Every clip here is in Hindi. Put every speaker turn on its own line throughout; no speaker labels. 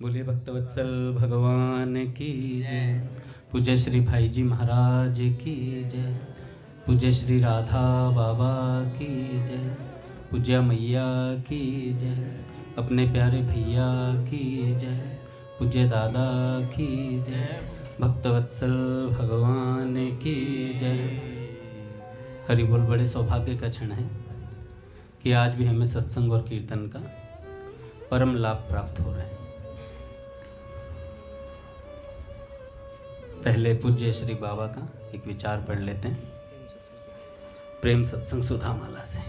बोलिए भक्तवत्सल भगवान की जय। पूज्य श्री भाई जी महाराज की जय। पूज्य श्री राधा बाबा की जय। पूज्य मैया की जय। अपने प्यारे भैया की जय। पूज्य दादा की जय। भक्तवत्सल भगवान की जय। हरि बोल। बड़े सौभाग्य का क्षण है कि आज भी हमें सत्संग और कीर्तन का परम लाभ प्राप्त हो रहा है। पहले पूज्य श्री बाबा का एक विचार पढ़ लेते हैं प्रेम सत्संग सुधा माला से।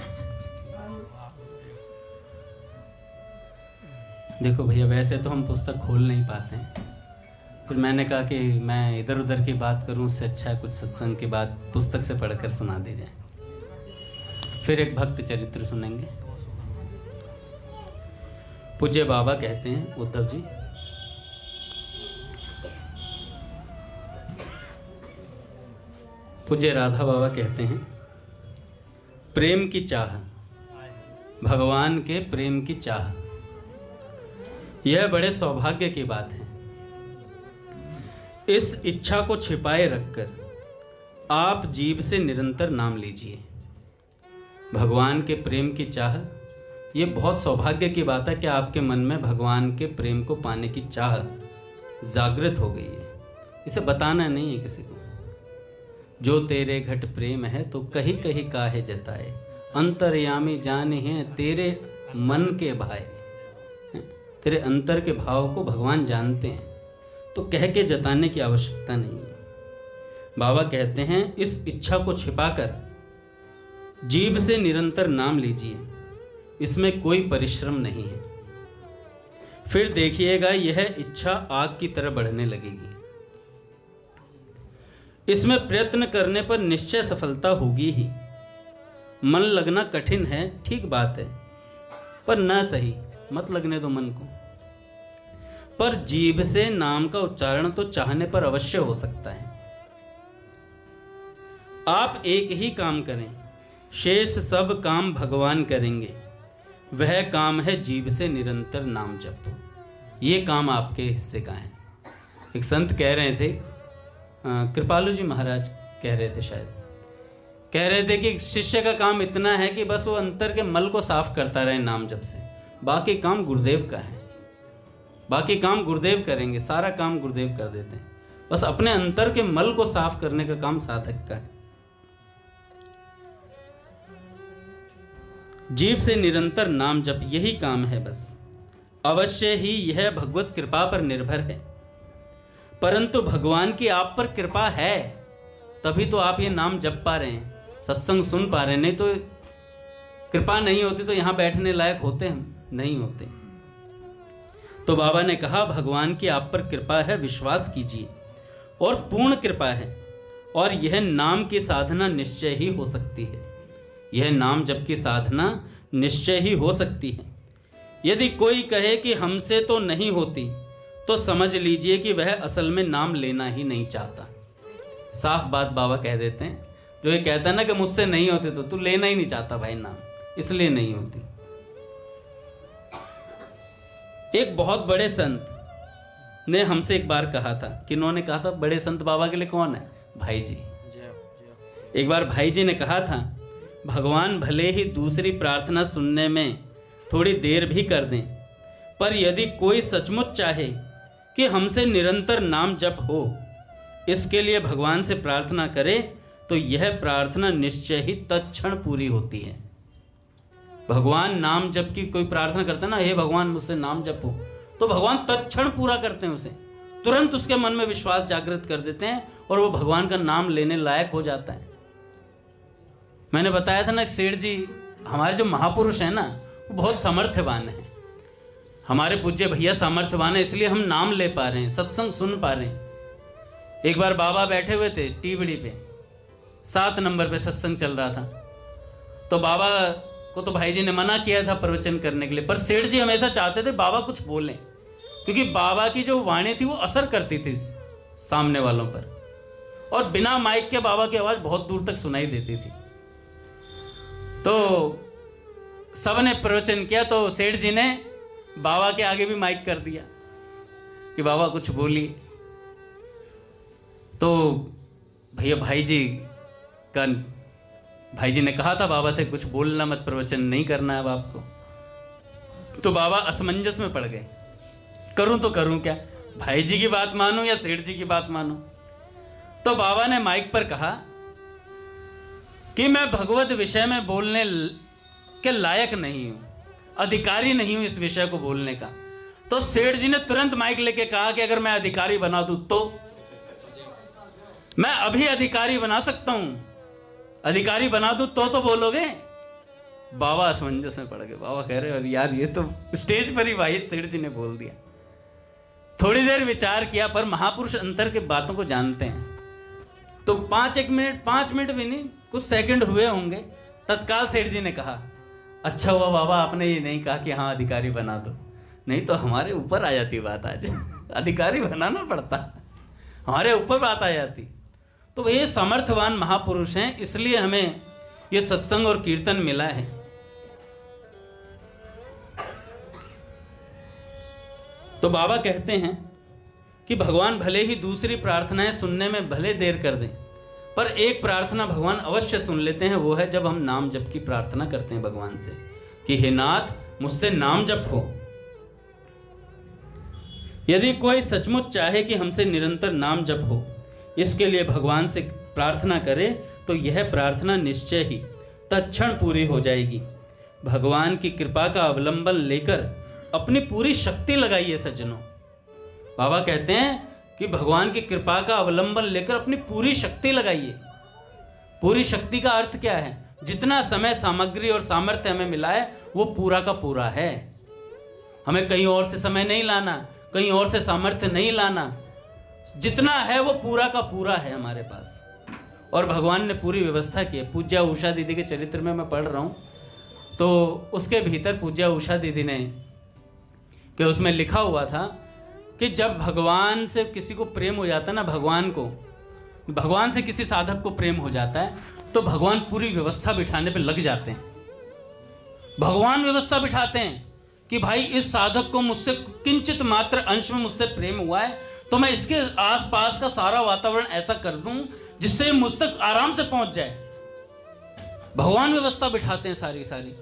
देखो भैया, वैसे तो हम पुस्तक खोल नहीं पाते हैं, फिर मैंने कहा कि मैं इधर उधर की बात करूं, उससे अच्छा है कुछ सत्संग की बात पुस्तक से पढ़कर सुना दी जाए। फिर एक भक्त चरित्र सुनेंगे। पूज्य बाबा कहते हैं, उद्धव जी, पूज्य राधा बाबा कहते हैं, प्रेम की चाह, भगवान के प्रेम की चाह, यह बड़े सौभाग्य की बात है। इस इच्छा को छिपाए रखकर आप जीभ से निरंतर नाम लीजिए। भगवान के प्रेम की चाह, यह बहुत सौभाग्य की बात है कि आपके मन में भगवान के प्रेम को पाने की चाह जागृत हो गई है। इसे बताना नहीं है किसी को। जो तेरे घट प्रेम है तो कहीं कहीं काहे जताए, अंतर्यामी जाने हैं तेरे मन के भाई। तेरे अंतर के भाव को भगवान जानते हैं, तो कह के जताने की आवश्यकता नहीं है। बाबा कहते हैं, इस इच्छा को छिपाकर जीभ से निरंतर नाम लीजिए, इसमें कोई परिश्रम नहीं है। फिर देखिएगा यह इच्छा आग की तरह बढ़ने लगेगी। इसमें प्रयत्न करने पर निश्चय सफलता होगी ही। मन लगना कठिन है, ठीक बात है, पर ना सही, मत लगने दो मन को। पर जीभ से नाम का उच्चारण तो चाहने पर अवश्य हो सकता है। आप एक ही काम करें, शेष सब काम भगवान करेंगे। वह काम है जीभ से निरंतर नाम जप। ये काम आपके हिस्से का है। एक संत कह रहे थे, कृपालु जी महाराज कह रहे थे, शायद कह रहे थे कि शिष्य का काम इतना है कि बस वो अंतर के मल को साफ करता रहे नाम जप से, बाकी काम गुरुदेव का है। बाकी काम गुरुदेव करेंगे, सारा काम गुरुदेव कर देते हैं, बस अपने अंतर के मल को साफ करने का काम साधक का है। जीभ से निरंतर नाम जप, यही काम है बस। अवश्य ही यह भगवत कृपा पर निर्भर है, परंतु भगवान की आप पर कृपा है, तभी तो आप ये नाम जप पा रहे हैं, सत्संग सुन पा रहे हैं। नहीं तो कृपा नहीं होती तो यहां बैठने लायक होते हम, नहीं होते। तो बाबा ने कहा, भगवान की आप पर कृपा है, विश्वास कीजिए, और पूर्ण कृपा है, और यह नाम की साधना निश्चय ही हो सकती है। यह नाम जप की साधना निश्चय ही हो सकती है। यदि कोई कहे कि हमसे तो नहीं होती, तो समझ लीजिए कि वह असल में नाम लेना ही नहीं चाहता। साफ बात बाबा कह देते हैं। जो ये कहता है ना कि मुझसे नहीं होते, तो तू लेना ही नहीं चाहता भाई नाम, इसलिए नहीं होती। एक बहुत बड़े संत ने हमसे एक बार कहा था, किन्होंने कहा था, बड़े संत बाबा के लिए कौन है? भाई जी। एक बार भाई जी ने कहा था, भगवान भले ही दूसरी प्रार्थना सुनने में थोड़ी देर भी कर दें, पर यदि कोई सचमुच चाहे कि हमसे निरंतर नाम जप हो, इसके लिए भगवान से प्रार्थना करे, तो यह प्रार्थना निश्चय ही तत्क्षण पूरी होती है। भगवान नाम जप की कोई प्रार्थना करता है ना, हे भगवान मुझसे नाम जपो, तो भगवान तत्क्षण पूरा करते हैं उसे। तुरंत उसके मन में विश्वास जागृत कर देते हैं और वो भगवान का नाम लेने लायक हो जाता है। मैंने बताया था ना, सेठ जी, हमारे जो महापुरुष है ना, वो बहुत सामर्थ्यवान है। हमारे पूज्य भैया सामर्थ्यवान है, इसलिए हम नाम ले पा रहे हैं, सत्संग सुन पा रहे हैं। एक बार बाबा बैठे हुए थे टीबड़ी पे, 7 नंबर पे सत्संग चल रहा था, तो बाबा को तो भाई जी ने मना किया था प्रवचन करने के लिए, पर सेठ जी हमेशा चाहते थे बाबा कुछ बोलें, क्योंकि बाबा की जो वाणी थी वो असर करती थी सामने वालों पर, और बिना माइक के बाबा की आवाज बहुत दूर तक सुनाई देती थी। तो सबने प्रवचन किया, तो सेठ जी ने बाबा के आगे भी माइक कर दिया कि बाबा कुछ बोलिए। तो भैया भाई जी ने कहा था बाबा से कुछ बोलना मत, प्रवचन नहीं करना है अब आपको। तो बाबा असमंजस में पड़ गए, करूं तो करूं क्या, भाई जी की बात मानूं या सेठ जी की बात मानूं। तो बाबा ने माइक पर कहा कि मैं भगवत विषय में बोलने के लायक नहीं हूं, अधिकारी नहीं हूं इस विषय को बोलने का। तो सेठ जी ने तुरंत माइक लेके कहा कि अगर मैं अधिकारी बना दूं तो मैं अभी अधिकारी बना सकता हूं, अधिकारी बना दूं तो बोलोगे। बाबा असमंजस में पड़ गए। बाबा कह रहे और यार ये तो स्टेज पर ही भाई सेठ जी ने बोल दिया। थोड़ी देर विचार किया, पर महापुरुष अंतर के बातों को जानते हैं। तो 5 मिनट भी नहीं, कुछ सेकंड हुए होंगे, तत्काल सेठ जी ने कहा अच्छा हुआ बाबा आपने ये नहीं कहा कि हाँ अधिकारी बना दो, नहीं तो हमारे ऊपर आ जाती बात। आज अधिकारी बनाना पड़ता, हमारे ऊपर बात आ जाती। तो ये सामर्थ्यवान महापुरुष हैं, इसलिए हमें ये सत्संग और कीर्तन मिला है। तो बाबा कहते हैं कि भगवान भले ही दूसरी प्रार्थनाएं सुनने में भले देर कर दें, पर एक प्रार्थना भगवान अवश्य सुन लेते हैं। वो है जब हम नाम जप की प्रार्थना करते हैं भगवान से कि हे नाथ मुझसे नाम जप हो। यदि कोई सचमुच चाहे कि हमसे निरंतर नाम जप हो, इसके लिए भगवान से प्रार्थना करे तो यह प्रार्थना निश्चय ही तत्क्षण पूरी हो जाएगी। भगवान की कृपा का अवलंबन लेकर अपनी पूरी शक्ति लगाइए सज्जनों। बाबा कहते हैं कि भगवान की कृपा का अवलंबन लेकर अपनी पूरी शक्ति लगाइए। पूरी शक्ति का अर्थ क्या है? जितना समय, सामग्री और सामर्थ्य हमें मिला है वो पूरा का पूरा है। हमें कहीं और से समय नहीं लाना, कहीं और से सामर्थ्य नहीं लाना, जितना है वो पूरा का पूरा है हमारे पास। और भगवान ने पूरी व्यवस्था की है। पूज्या उषा दीदी के चरित्र में मैं पढ़ रहा हूँ, तो उसके भीतर पूज्या उषा दीदी ने कि उसमें लिखा हुआ था कि जब भगवान से किसी को प्रेम हो जाता है ना, भगवान से किसी साधक को प्रेम हो जाता है तो भगवान पूरी व्यवस्था बिठाने पे लग जाते हैं। भगवान व्यवस्था बिठाते हैं कि भाई इस साधक को मुझसे किंचित मात्र अंश में मुझसे प्रेम हुआ है तो मैं इसके आसपास का सारा वातावरण ऐसा कर दूं जिससे मुझ तक आराम से पहुंच जाए। भगवान व्यवस्था बिठाते हैं सारी।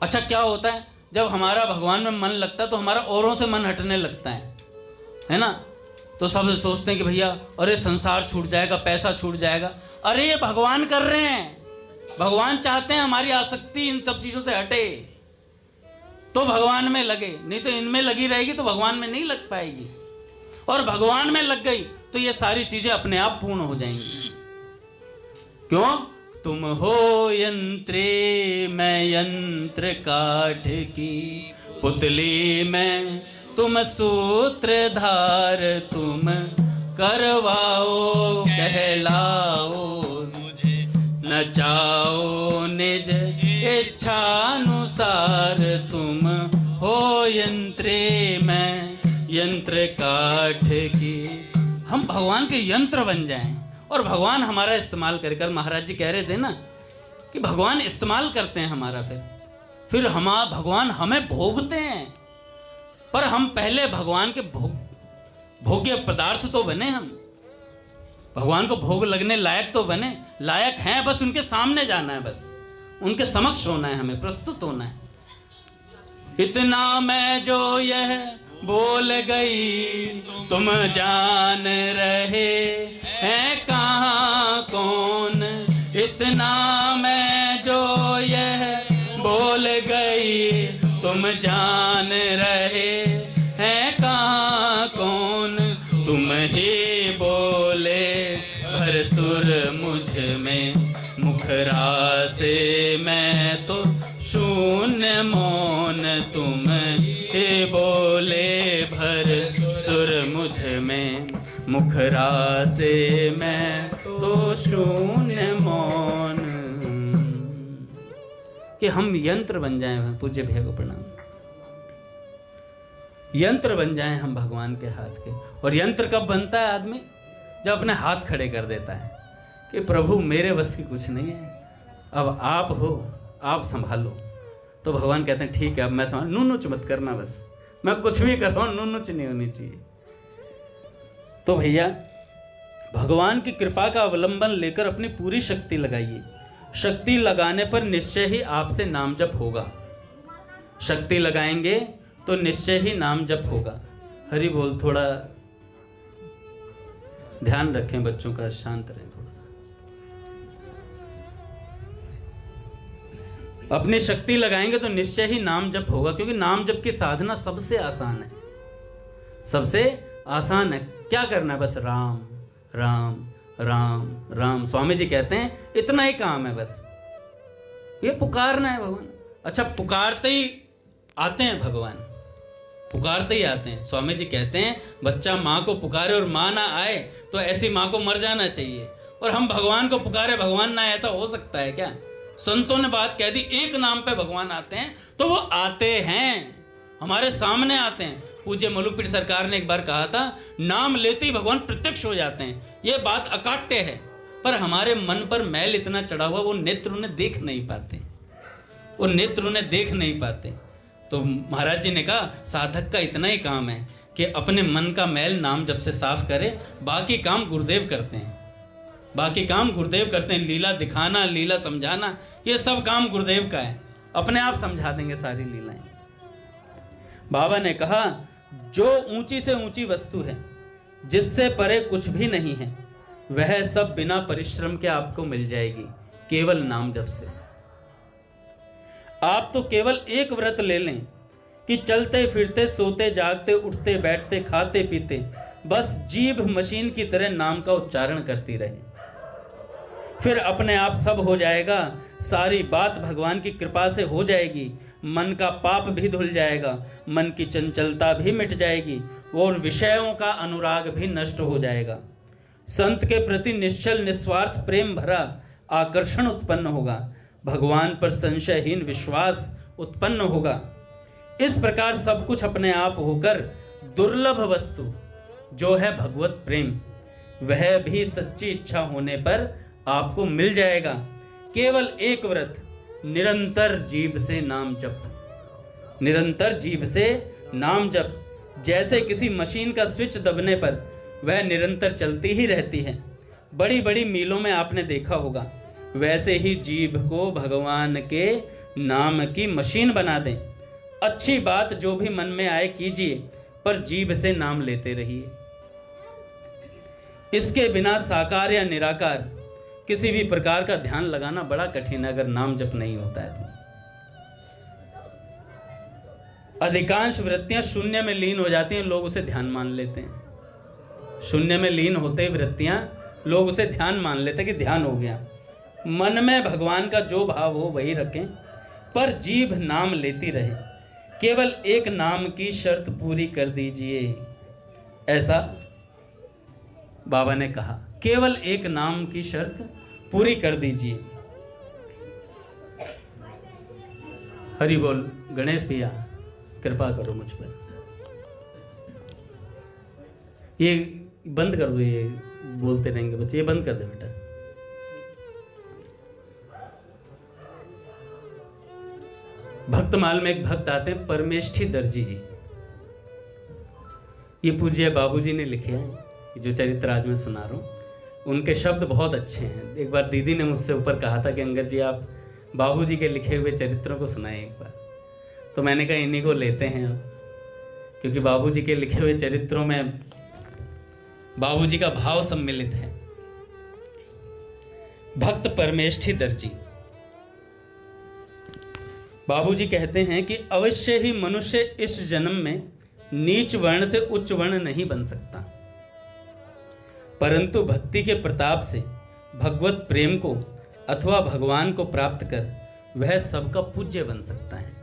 अच्छा क्या होता है, जब हमारा भगवान में मन लगता है तो हमारा औरों से मन हटने लगता है ना। तो सब सोचते हैं कि भैया अरे संसार छूट जाएगा, पैसा छूट जाएगा। अरे ये भगवान कर रहे हैं, भगवान चाहते हैं हमारी आसक्ति इन सब चीजों से हटे तो भगवान में लगे, नहीं तो इनमें लगी रहेगी तो भगवान में नहीं लग पाएगी। और भगवान में लग गई तो ये सारी चीजें अपने आप पूर्ण हो जाएंगी। क्यों? तुम हो यंत्रे मैं यंत्र काठ की पुतली में, तुम सूत्रधार तुम करवाओ कहलाओ, मुझे नचाओ निज इच्छानुसार, तुम हो यंत्रे मैं यंत्र काठ की। हम भगवान के यंत्र बन जाएं और भगवान हमारा इस्तेमाल कर महाराज जी कह रहे थे ना कि भगवान इस्तेमाल करते हैं हमारा, फिर भगवान हमें भोगते हैं। पर हम पहले भगवान के भोग्य पदार्थ तो बने, हम भगवान को भोग लगने लायक तो बने, लायक हैं, बस उनके सामने जाना है, बस उनके समक्ष होना है, हमें प्रस्तुत होना है। इतना मैं जो यह बोल गई तुम जान रहे हैं कहाँ कौन, इतना मैं जो यह बोल गई तुम जान रहे हैं कहाँ कौन, तुम ही बोले भर सुर मुझ में, मुखरा से मैं तो शून्य मौन, तुम ही बोले भर सुर मुझ में, मुखरा से मैं तो शून्य मौन। कि हम यंत्र बन जाएं, पूज्य भैया को प्रणाम, यंत्र बन जाएं हम भगवान के हाथ के। और यंत्र कब बनता है आदमी? जब अपने हाथ खड़े कर देता है कि प्रभु मेरे बस की कुछ नहीं है, अब आप हो, आप संभालो। तो भगवान कहते हैं ठीक है अब मैं संभाल, नूनुच मत करना, बस मैं कुछ भी कर रहा हूँ नूनुच नहीं होनी चाहिए। तो भैया भगवान की कृपा का अवलंबन लेकर अपनी पूरी शक्ति लगाइए। शक्ति लगाने पर निश्चय ही आपसे नाम जप होगा। शक्ति लगाएंगे तो निश्चय ही नाम जप होगा। हरि बोल। थोड़ा ध्यान रखें बच्चों का, शांत रहें थोड़ा सा। अपनी शक्ति लगाएंगे तो निश्चय ही नाम जप होगा, क्योंकि नाम जप की साधना सबसे आसान है। सबसे आसान है। क्या करना है? बस राम राम राम राम। स्वामी जी कहते हैं इतना ही काम है, बस ये पुकारना है भगवान। अच्छा, पुकारते ही आते हैं भगवान, पुकारते ही आते हैं। स्वामी जी कहते हैं बच्चा माँ को पुकारे और माँ ना आए तो ऐसी माँ को मर जाना चाहिए। और हम भगवान को पुकारे, भगवान ना आए, ऐसा हो सकता है क्या? संतों ने बात कह दी, एक नाम पे भगवान आते हैं तो वो आते हैं, हमारे सामने आते हैं। पूज्य मलुकपीठ सरकार ने एक बार कहा था, नाम लेते ही भगवान प्रत्यक्ष हो जाते हैं। ये बात अकाट्य है, पर हमारे मन पर मैल इतना चढ़ा हुआ, वो नेत्र उन्हें देख नहीं पाते, वो नेत्र उन्हें देख नहीं पाते। तो महाराज जी ने कहा साधक का इतना ही काम है कि अपने मन का मैल नाम जप से साफ करे, बाकी काम गुरुदेव करते हैं। बाकी काम गुरुदेव करते हैं। लीला दिखाना, लीला समझाना, ये सब काम गुरुदेव का है। अपने आप समझा देंगे सारी लीलाएं। बाबा ने कहा जो ऊंची से ऊंची वस्तु है, जिससे परे कुछ भी नहीं है, वह सब बिना परिश्रम के आपको मिल जाएगी, केवल नाम जप से। आप तो केवल एक व्रत ले लें कि चलते फिरते, सोते जागते, उठते बैठते, खाते पीते, बस जीभ मशीन की तरह नाम का उच्चारण करती रहे। फिर अपने आप सब हो जाएगा। सारी बात भगवान की कृपा से हो जाएगी। मन का पाप भी धुल जाएगा, मन की चंचलता भी मिट जाएगी और विषयों का अनुराग भी नष्ट हो जाएगा। संत के प्रति निश्चल निस्वार्थ प्रेम भरा आकर्षण उत्पन्न होगा। भगवान पर संशयहीन विश्वास उत्पन्न होगा। इस प्रकार सब कुछ अपने आप होकर दुर्लभ वस्तु जो है भगवत प्रेम, वह भी सच्ची इच्छा होने पर आपको मिल जाएगा। केवल एक व्रत, निरंतर जीभ से नाम जप। निरंतर जीभ से नाम जप। जैसे किसी मशीन का स्विच दबने पर वह निरंतर चलती ही रहती है, बड़ी बड़ी मीलों में आपने देखा होगा, वैसे ही जीभ को भगवान के नाम की मशीन बना दें। अच्छी बात जो भी मन में आए कीजिए, पर जीभ से नाम लेते रहिए। इसके बिना साकार या निराकार किसी भी प्रकार का ध्यान लगाना बड़ा कठिन है, अगर नाम जप नहीं होता है तो। अधिकांश वृत्तियां शून्य में लीन हो जाती हैं, लोग उसे ध्यान मान लेते हैं। शून्य में लीन होते वृत्तियां, लोग उसे ध्यान मान लेते हैं कि ध्यान हो गया। मन में भगवान का जो भाव हो वही रखें, पर जीभ नाम लेती रहे। केवल एक नाम की शर्त पूरी कर दीजिए, ऐसा बाबा ने कहा। केवल एक नाम की शर्त पूरी कर दीजिए। हरि बोल। गणेश भैया कृपा करो मुझ पर, ये बंद कर दो, ये बोलते रहेंगे बच्चे, ये बंद कर दे बेटा। भक्तमाल में एक भक्त आते हैं, परमेष्ठी दर्जी जी। ये पूज्य बाबूजी ने लिखे हैं, जो चरित्र आज मैं सुना रहा हूँ। उनके शब्द बहुत अच्छे हैं। एक बार दीदी ने मुझसे ऊपर कहा था कि अंगद जी आप बाबूजी के लिखे हुए चरित्रों को सुनाएं एक बार, तो मैंने कहा इन्हीं को लेते हैं अब, क्योंकि बाबूजी के लिखे हुए चरित्रों में बाबूजी का भाव सम्मिलित है। भक्त परमेष्ठी दर्जी बाबूजी कहते हैं कि अवश्य ही मनुष्य इस जन्म में नीच वर्ण से उच्च वर्ण नहीं बन सकता, परंतु भक्ति के प्रताप से भगवत प्रेम को अथवा भगवान को प्राप्त कर वह सबका पूज्य बन सकता है।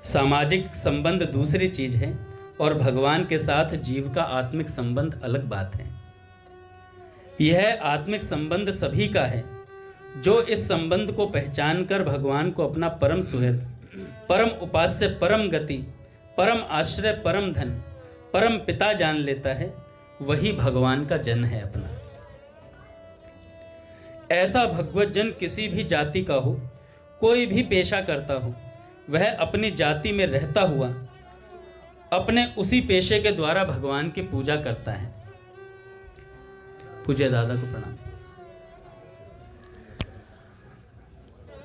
सामाजिक संबंध दूसरी चीज है और भगवान के साथ जीव का आत्मिक संबंध अलग बात है। यह आत्मिक संबंध सभी का है जो इस संबंध को पहचान कर भगवान को अपना परम सुहृद, परम उपास्य, परम गति, परम आश्रय, परम धन, परम पिता जान लेता है, वही भगवान का जन है अपना। ऐसा भगवत जन किसी भी जाति का हो, कोई भी पेशा करता हो, वह अपनी जाति में रहता हुआ अपने उसी पेशे के द्वारा भगवान की पूजा करता है। पूज्य दादा को प्रणाम।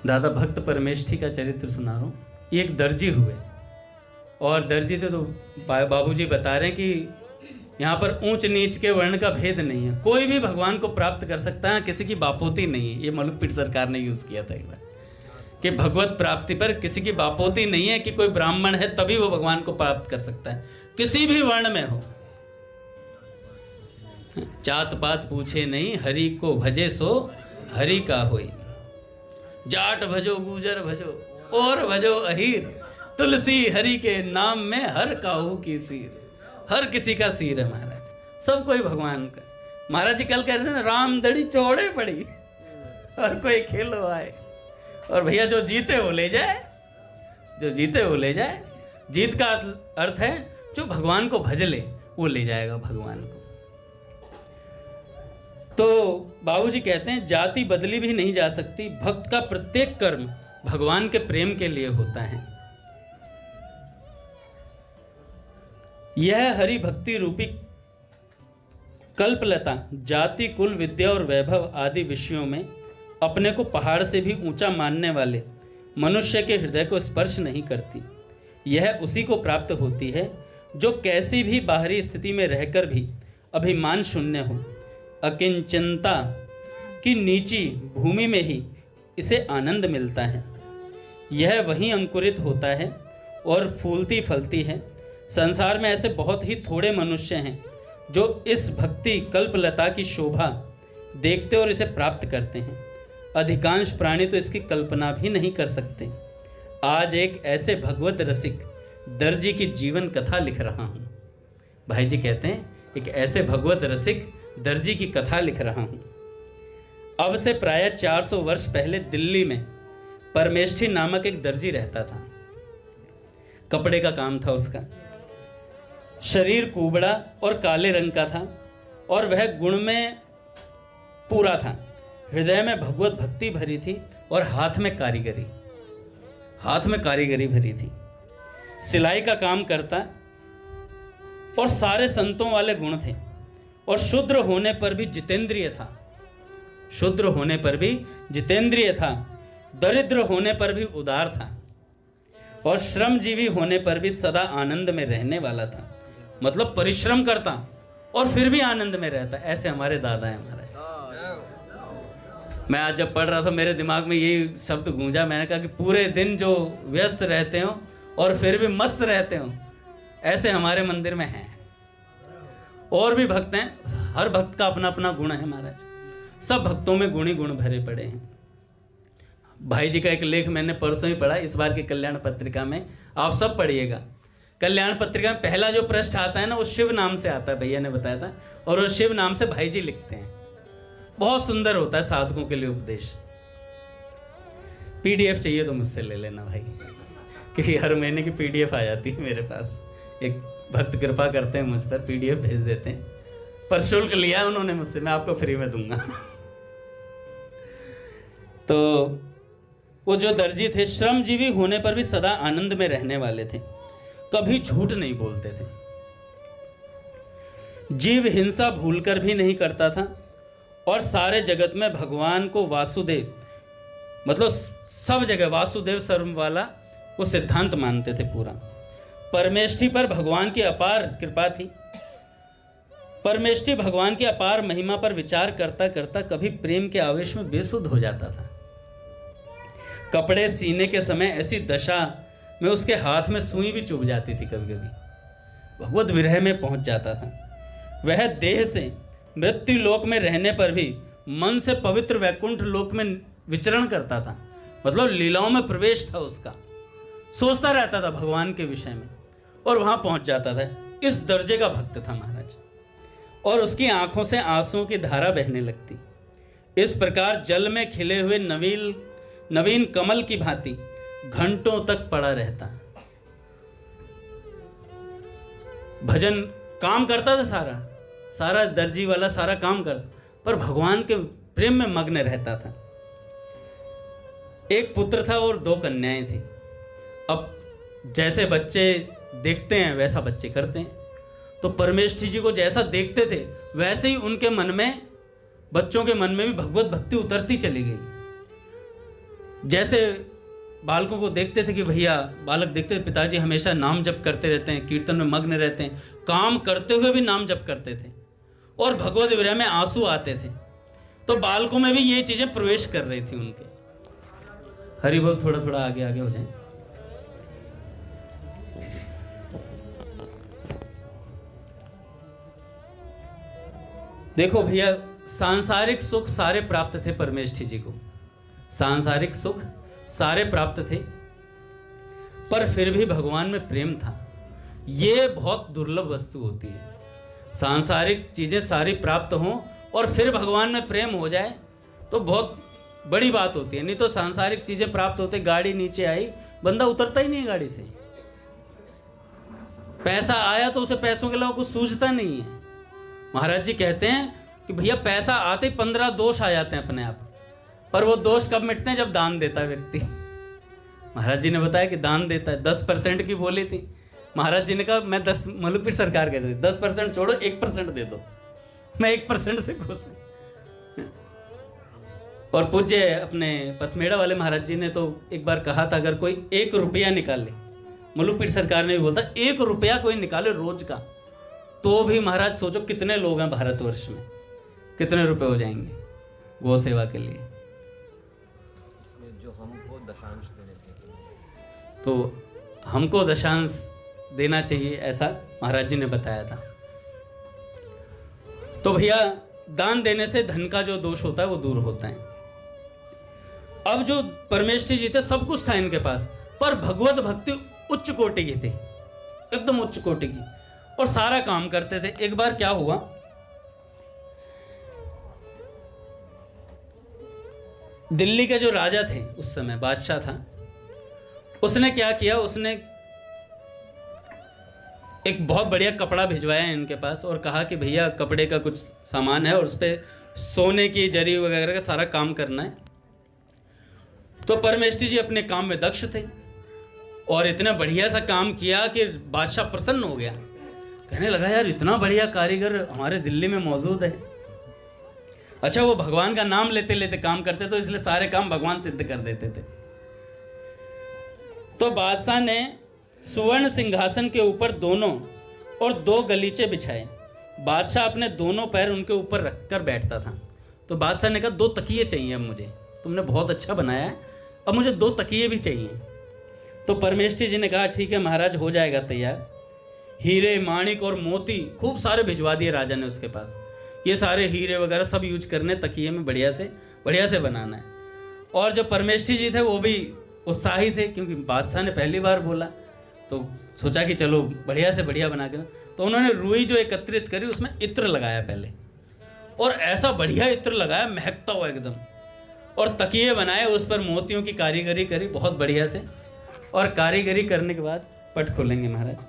दादा भक्त परमेष्ठी का चरित्र सुना रहा हूँ। एक दर्जी हुए और दर्जी थे तो बाबूजी बता रहे हैं कि यहाँ पर ऊंच नीच के वर्ण का भेद नहीं है, कोई भी भगवान को प्राप्त कर सकता है, किसी की बापोती नहीं है। ये मलुकपीठ सरकार ने यूज किया था एक बार कि भगवत प्राप्ति पर किसी की बापोती नहीं है कि कोई ब्राह्मण है तभी वो भगवान को प्राप्त कर सकता है, किसी भी वर्ण में हो। जात पात पूछे नहीं, हरि को भजे सो हरि का होई। जाट भजो गुजर भजो और भजो अहीर, तुलसी हरि के नाम में हर काहू की सीर। हर किसी का सिर है महाराज, सब कोई भगवान का। महाराज जी कल कह रहे थे ना, राम दड़ी चौड़े पड़ी और कोई खेलो आए। और भैया जो जीते वो ले जाए, जो जीते वो ले जाए। जीत का अर्थ है जो भगवान को भज ले वो ले जाएगा भगवान को। तो बाबूजी कहते हैं जाति बदली भी नहीं जा सकती, भक्त का प्रत्येक कर्म भगवान के प्रेम के लिए होता है। यह हरि भक्ति रूपी कल्पलता जाति, कुल, विद्या और वैभव आदि विषयों में अपने को पहाड़ से भी ऊंचा मानने वाले मनुष्य के हृदय को स्पर्श नहीं करती। यह उसी को प्राप्त होती है जो कैसी भी बाहरी स्थिति में रहकर भी अभिमान शून्य हो, अकिंचनता की नीची भूमि में ही इसे आनंद मिलता है। यह वहीं अंकुरित होता है और फूलती फलती है। संसार में ऐसे बहुत ही थोड़े मनुष्य हैं जो इस भक्ति कल्पलता की शोभा देखते और इसे प्राप्त करते हैं। अधिकांश प्राणी तो इसकी कल्पना भी नहीं कर सकते। आज एक ऐसे भगवत रसिक दर्जी की जीवन कथा लिख रहा हूँ। भाई जी कहते हैं एक ऐसे भगवत रसिक दर्जी की कथा लिख रहा हूँ। अब से प्राय 400 वर्ष पहले दिल्ली में परमेष्ठी नामक एक दर्जी रहता था। कपड़े का काम था उसका। शरीर कुबड़ा और काले रंग का था और वह गुण में पूरा था। हृदय में भगवत भक्ति भरी थी और हाथ में कारीगरी भरी थी। सिलाई का काम करता और सारे संतों वाले गुण थे और शूद्र होने पर भी जितेंद्रिय था। दरिद्र होने पर भी उदार था और श्रमजीवी होने पर भी सदा आनंद में रहने वाला था। मतलब परिश्रम करता और फिर भी आनंद में रहता। ऐसे हमारे दादा हैं महाराज। मैं आज जब पढ़ रहा था मेरे दिमाग में ये शब्द गूंजा। मैंने कहा कि पूरे दिन जो व्यस्त रहते हो और फिर भी मस्त रहते हो, ऐसे हमारे मंदिर में हैं। और भी भक्त हैं, हर भक्त का अपना अपना गुण है महाराज। सब भक्तों में गुण ही गुण भरे पड़े हैं। भाई जी का एक लेख मैंने परसों ही पढ़ा, इस बार की कल्याण पत्रिका में, आप सब पढ़िएगा। कल्याण पत्रिका में पहला जो पृष्ठ आता है ना, वो शिव नाम से आता है, भैया ने बताया था। और वो शिव नाम से भाई जी लिखते हैं। बहुत सुंदर होता है साधकों के लिए उपदेश। पीडीएफ चाहिए तो मुझसे ले लेना भाई, क्योंकि हर महीने की पीडीएफ आ जाती है मेरे पास। एक भक्त कृपा करते हैं मुझ पर, पीडीएफ भेज देते हैं। पर शुल्क लिया उन्होंने मुझसे, मैं आपको फ्री में दूंगा। तो वो जो दर्जी थे, श्रमजीवी होने पर भी सदा आनंद में रहने वाले थे। कभी झूठ नहीं बोलते थे। जीव हिंसा भूलकर भी नहीं करता था और सारे जगत में भगवान को वासुदेव, मतलब सब जगह वासुदेव सर्व वाला वो सिद्धांत मानते थे पूरा। परमेष्ठी पर भगवान की अपार कृपा थी। परमेष्ठी भगवान की अपार महिमा पर विचार करता करता कभी प्रेम के आवेश में बेसुध हो जाता था। कपड़े सीने के समय ऐसी दशा में उसके हाथ में सुई भी चुभ जाती थी। कभी कभी भगवत विरह में पहुंच जाता था। वह देह से मृत्यु लोक में रहने पर भी मन से पवित्र वैकुंठ लोक में विचरण करता था। मतलब लीलाओं में प्रवेश था उसका। सोचता रहता था भगवान के विषय में और वहां पहुंच जाता था। इस दर्जे का भक्त था महाराज। और उसकी आंखों से आंसुओं की धारा बहने लगती। इस प्रकार जल में खिले हुए नवीन कमल की भांति घंटों तक पड़ा रहता। भजन काम करता था, सारा दर्जी वाला सारा काम करता, पर भगवान के प्रेम में मग्न रहता था। एक पुत्र था और 2 कन्याएं थी। अब जैसे बच्चे देखते हैं वैसा बच्चे करते हैं। तो परमेष्ठी जी को जैसा देखते थे वैसे ही उनके मन में, बच्चों के मन में भी भगवत भक्ति उतरती चली गई। जैसे बालकों को देखते थे कि भैया, बालक देखते थे पिताजी हमेशा नाम जप करते रहते हैं, कीर्तन में मग्न रहते हैं, काम करते हुए भी नाम जप करते थे और भगवत विरह में आंसू आते थे। तो बालकों में भी ये चीजें प्रवेश कर रही थी उनके। हरि बोल, थोड़ा थोड़ा आगे आगे हो जाए। देखो भैया, सांसारिक सुख सारे प्राप्त थे परमेष्ठी जी को, सांसारिक सुख सारे प्राप्त थे, पर फिर भी भगवान में प्रेम था। ये बहुत दुर्लभ वस्तु होती है। सांसारिक चीजें सारी प्राप्त हों और फिर भगवान में प्रेम हो जाए तो बहुत बड़ी बात होती है। नहीं तो सांसारिक चीजें प्राप्त होते, गाड़ी नीचे आई, बंदा उतरता ही नहीं है गाड़ी से। पैसा आया तो उसे पैसों के अलावा कुछ सूझता नहीं है। महाराज जी कहते हैं कि भैया पैसा आते 15 दोष आ जाते हैं अपने आप, पर वो दोष कब मिटते हैं? जब दान देता है व्यक्ति। महाराज जी ने बताया कि दान देता है। 10% की बोली थी, महाराज जी ने कहा मैं 10, मलुकपीठ सरकार कह रही थी 10% छोड़ो 1% दे दो, मैं 1% से खुश हूं। और पूज्य अपने पथमेड़ा वाले महाराज जी ने तो एक बार कहा था, अगर कोई 1 रुपया निकाले, मलुकपीठ सरकार ने भी बोलता 1 रुपया कोई निकाले रोज का, तो भी महाराज सोचो कितने लोग हैं भारतवर्ष में, कितने रुपए हो जाएंगे गौ सेवा के लिए।
जो हमको दशांश देने चाहिए,
तो हमको दशांश देना चाहिए, ऐसा महाराज जी ने बताया था। तो भैया दान देने से धन का जो दोष होता है वो दूर होता है। अब जो परमेष्ठी जी थे सब कुछ था इनके पास, पर भगवत भक्ति उच्च कोटि की थी, एकदम उच्च कोटि की, और सारा काम करते थे। एक बार क्या हुआ, दिल्ली के जो राजा थे उस समय, बादशाह था, उसने क्या किया, उसने एक बहुत बढ़िया कपड़ा भिजवाया इनके पास और कहा कि भैया कपड़े का कुछ सामान है और उस पर सोने की जरी वगैरह का सारा काम करना है। तो परमेष्ठी जी अपने काम में दक्ष थे और इतना बढ़िया सा काम किया कि बादशाह प्रसन्न हो गया, कहने लगा यार इतना बढ़िया कारीगर हमारे दिल्ली में मौजूद है। अच्छा, वो भगवान का नाम लेते लेते काम करते तो इसलिए सारे काम भगवान सिद्ध कर देते थे। तो बादशाह ने सुवर्ण सिंहासन के ऊपर दोनों और 2 गलीचे बिछाए। बादशाह अपने दोनों पैर उनके ऊपर रखकर बैठता था। तो बादशाह ने कहा 2 तकिए चाहिए अब मुझे, तुमने बहुत अच्छा बनाया है, अब मुझे 2 तकिए भी चाहिए। तो परमेष्ठी जी ने कहा ठीक है महाराज, हो जाएगा तैयार। हीरे माणिक और मोती खूब सारे भिजवा दिए राजा ने उसके पास। ये सारे हीरे वगैरह सब यूज करने तकिए में बढ़िया से बनाना है। और जो परमेष्ठी जी थे वो भी उत्साही थे, क्योंकि बादशाह ने पहली बार बोला, तो सोचा कि चलो बढ़िया से बढ़िया बना के। तो उन्होंने रुई जो एकत्रित करी उसमें इत्र लगाया पहले, और ऐसा बढ़िया इत्र लगाया महकता हुआ एकदम, और तकिए बनाए, उस पर मोतियों की कारीगरी करी बहुत बढ़िया से। और कारीगरी करने के बाद पट खोलेंगे महाराज।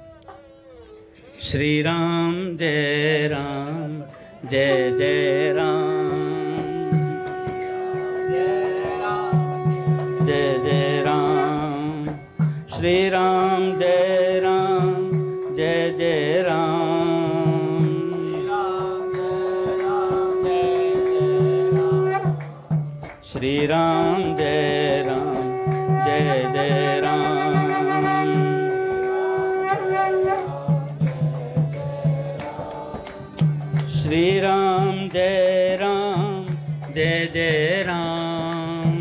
श्री राम जय राम, जय जय राम, जय जय राम, श्री राम जय राम, जय जय राम, श्री राम जय राम, जय जय राम, श्री राम जय राम, जय जय राम,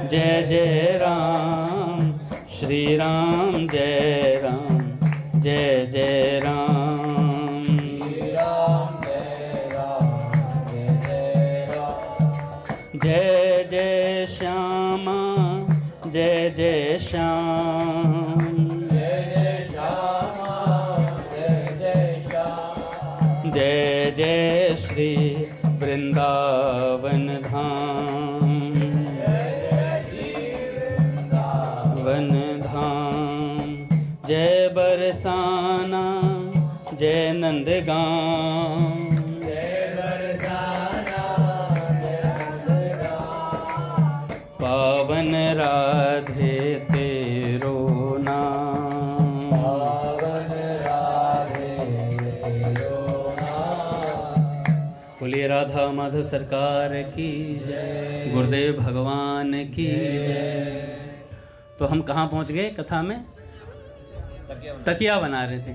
जय जय राम, श्री राम जय राम, जय जय राम, जय जय श्यामा, जय जय श्याम, जय जय श्री वृंदावन धाम, वन धाम, जय बरसाना, जय नंदगांव, पावन राधे तेरो बोलिए राधा माधव सरकार की जय, गुरुदेव भगवान की जय। तो हम कहाँ पहुँच गए कथा में? तकिया बना रहे थे,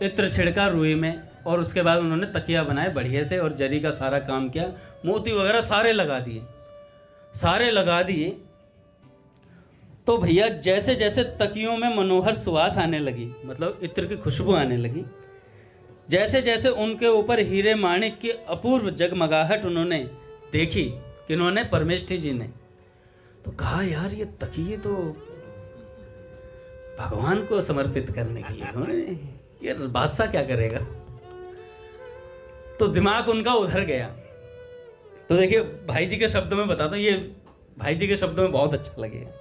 इत्र छिड़का रुई में, और उसके बाद उन्होंने तकिया बनाए बढ़िया से, और जरी का सारा काम किया, मोती वगैरह सारे लगा दिए। तो भैया जैसे जैसे तकियों में मनोहर सुवास आने लगी, मतलब इत्र की खुशबू आने लगी, जैसे जैसे उनके ऊपर हीरे माणिक की अपूर्व जगमगाहट उन्होंने देखी, किन्होंने? परमेष्ठी जी ने। तो कहा यार ये तकिए तो भगवान को समर्पित करने की है, ये बादशाह क्या करेगा? तो दिमाग उनका उधर गया। तो देखिए भाई जी के शब्दों में बताता हूँ, ये भाई जी के शब्दों में बहुत अच्छा लगेगा।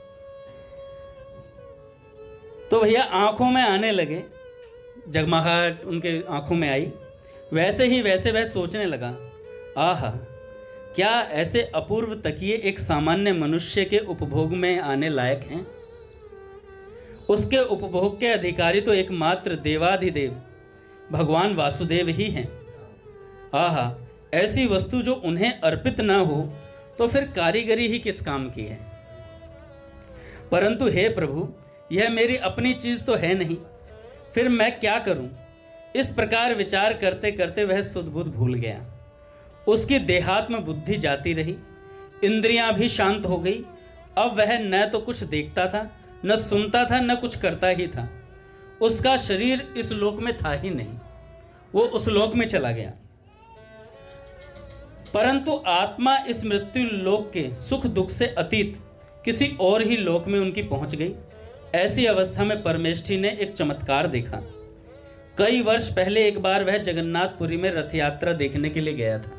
तो भैया आंखों में आने लगे, जगमगाहट उनके आंखों में आई। वैसे ही वैसे वह सोचने लगा, आहा क्या ऐसे अपूर्व तकिए एक सामान्य मनुष्य के उपभोग में आने लायक हैं? उसके उपभोग के अधिकारी तो एकमात्र देवाधिदेव भगवान वासुदेव ही हैं। आहा ऐसी वस्तु जो उन्हें अर्पित न हो तो फिर कारीगरी ही किस काम की है? परंतु हे प्रभु, यह मेरी अपनी चीज तो है नहीं, फिर मैं क्या करूं? इस प्रकार विचार करते करते वह सुध-बुध भूल गया। उसकी देहात्म बुद्धि जाती रही, इंद्रियां भी शांत हो गई। अब वह न तो कुछ देखता था, न सुनता था, न कुछ करता ही था। उसका शरीर इस लोक में था ही नहीं, वो उस लोक में चला गया। परंतु आत्मा इस मृत्यु लोक के सुख दुख से अतीत किसी और ही लोक में उनकी पहुंच गई। ऐसी अवस्था में परमेष्ठी ने एक चमत्कार देखा। कई वर्ष पहले एक बार वह जगन्नाथपुरी में रथ यात्रा देखने के लिए गया था।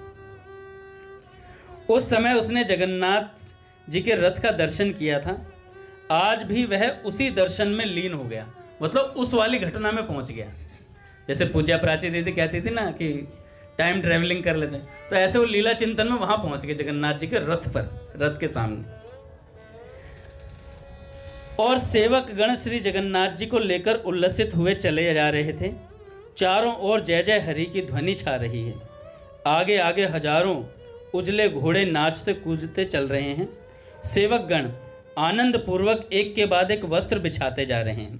उस समय उसने जगन्नाथ जी के रथ का दर्शन किया था। आज भी वह उसी दर्शन में लीन हो गया, मतलब उस वाली घटना में पहुंच गया। जैसे पूज्या प्राची दीदी कहती थी ना कि टाइम ट्रेवलिंग कर लेते हैं, तो ऐसे वो लीला चिंतन में वहां पहुंच गए, जगन्नाथ जी के रथ पर, रथ के सामने। और सेवक गण श्री जगन्नाथ जी को लेकर उल्लसित हुए चले जा रहे थे। चारों ओर जय जय हरि की ध्वनि छा रही है। आगे आगे हजारों उजले घोड़े नाचते कूदते चल रहे हैं। सेवक गण आनंद पूर्वक एक के बाद एक वस्त्र बिछाते जा रहे हैं।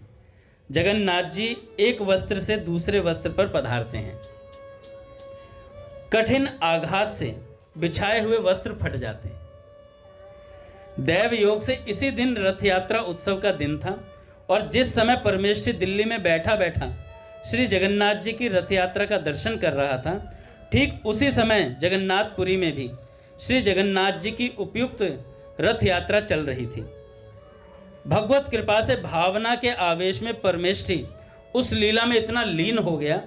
जगन्नाथ जी एक वस्त्र से दूसरे वस्त्र पर पधारते हैं। कठिन आघात से बिछाए हुए वस्त्र फट जाते हैं। दैव योग से इसी दिन रथ यात्रा उत्सव का दिन था, और जिस समय परमेष्ठी दिल्ली में बैठा बैठा श्री जगन्नाथ जी की रथ यात्रा का दर्शन कर रहा था, ठीक उसी समय जगन्नाथपुरी में भी श्री जगन्नाथ जी की उपयुक्त रथ यात्रा चल रही थी। भगवत कृपा से भावना के आवेश में परमेष्ठी उस लीला में इतना लीन हो गया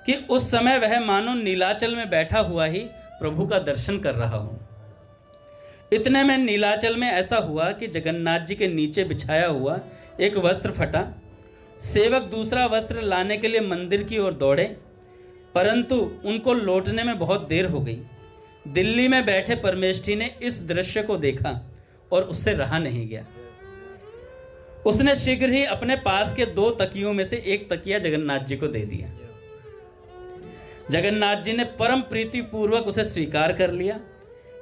कि उस समय वह मानो नीलाचल में बैठा हुआ ही प्रभु का दर्शन कर रहा हो। इतने में नीलाचल में ऐसा हुआ कि जगन्नाथ जी के नीचे बिछाया हुआ एक वस्त्र फटा। सेवक दूसरा वस्त्र लाने के लिए मंदिर की ओर दौड़े, परंतु उनको लौटने में बहुत देर हो गई। दिल्ली में बैठे परमेष्ठी ने इस दृश्य को देखा और उससे रहा नहीं गया। उसने शीघ्र ही अपने पास के 2 तकियों में से एक तकिया जगन्नाथ जी को दे दिया। जगन्नाथ जी ने परम प्रीति पूर्वक उसे स्वीकार कर लिया।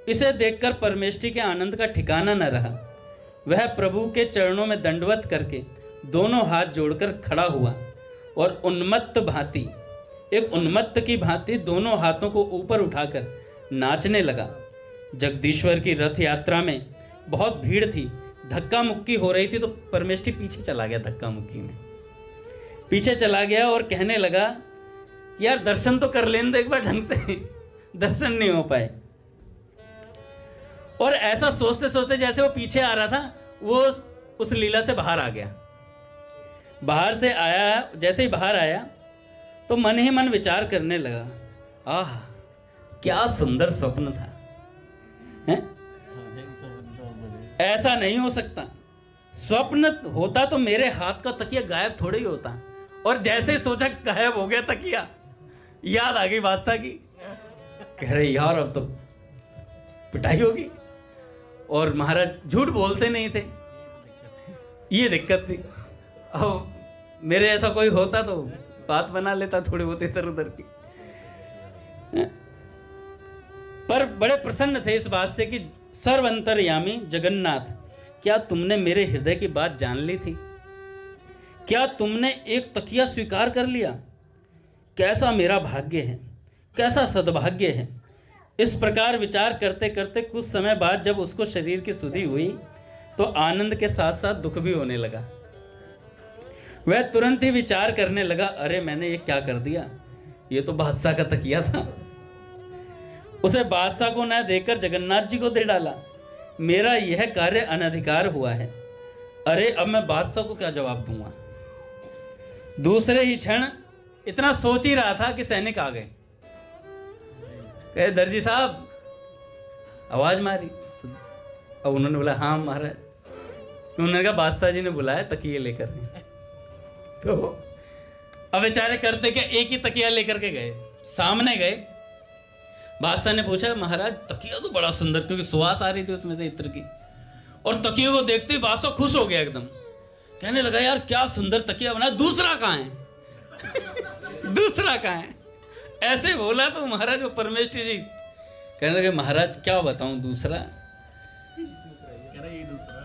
इसे देखकर परमेष्ठी के आनंद का ठिकाना न रहा। वह प्रभु के चरणों में दंडवत करके दोनों हाथ जोड़कर खड़ा हुआ और एक उन्मत्त की भांति दोनों हाथों को ऊपर उठाकर नाचने लगा। जगदीश्वर की रथ यात्रा में बहुत भीड़ थी, धक्का मुक्की हो रही थी, तो परमेष्ठी पीछे चला गया। धक्का मुक्की में पीछे चला गया और कहने लगा, यार दर्शन तो कर लेने दो एक बार ढंग से। दर्शन नहीं हो पाए। और ऐसा सोचते सोचते जैसे वो पीछे आ रहा था, वो उस लीला से बाहर आ गया। बाहर से आया, जैसे ही बाहर आया तो मन ही मन विचार करने लगा, आह क्या सुंदर स्वप्न था, हैं? ऐसा नहीं हो सकता। स्वप्न होता तो मेरे हाथ का तकिया गायब थोड़े ही होता। और जैसे ही सोचा गायब हो गया तकिया, याद आ गई बादशाह की। कह रहे यार अब तो पिटाई होगी। और महाराज झूठ बोलते नहीं थे, ये दिक्कत थी। अब मेरे ऐसा कोई होता तो बात बना लेता थोड़ी बहुत इधर उधर की। पर बड़े प्रसन्न थे इस बात से कि सर्वंतर्यामी जगन्नाथ, क्या तुमने मेरे हृदय की बात जान ली थी? क्या तुमने एक तकिया स्वीकार कर लिया? कैसा मेरा भाग्य है, कैसा सद्भाग्य है। इस प्रकार विचार करते करते कुछ समय बाद जब उसको शरीर की सुधि हुई तो आनंद के साथ साथ दुख भी होने लगा। वह तुरंत ही विचार करने लगा, अरे मैंने ये क्या कर दिया, ये तो बादशाह का तकिया था। उसे बादशाह को न देकर जगन्नाथ जी को दे डाला। मेरा यह कार्य अनधिकार हुआ है। अरे अब मैं बादशाह को क्या जवाब दूंगा। दूसरे ही क्षण इतना सोच ही रहा था कि सैनिक आ गए। कहे, दर्जी साहब, आवाज मारी तो अब उन्होंने बोला, हाँ महाराज। उन्होंने कहा बादशाह जी ने बुलाया तकिए लेकर। तो अब बेचारे करते क्या, एक ही तकिया लेकर के गए, सामने गए। बादशाह ने पूछा, महाराज तकिया तो बड़ा सुंदर, क्योंकि सुवास आ रही थी उसमें से इत्र की, और तकिए को देखते ही बादशाह खुश हो गया एकदम। कहने लगा, यार क्या सुंदर तकिया बना, दूसरा कहाँ है? दूसरा कहाँ है? ऐसे बोला तो महाराज वो परमेश्वर जी कहने लगे, महाराज क्या बताऊं दूसरा,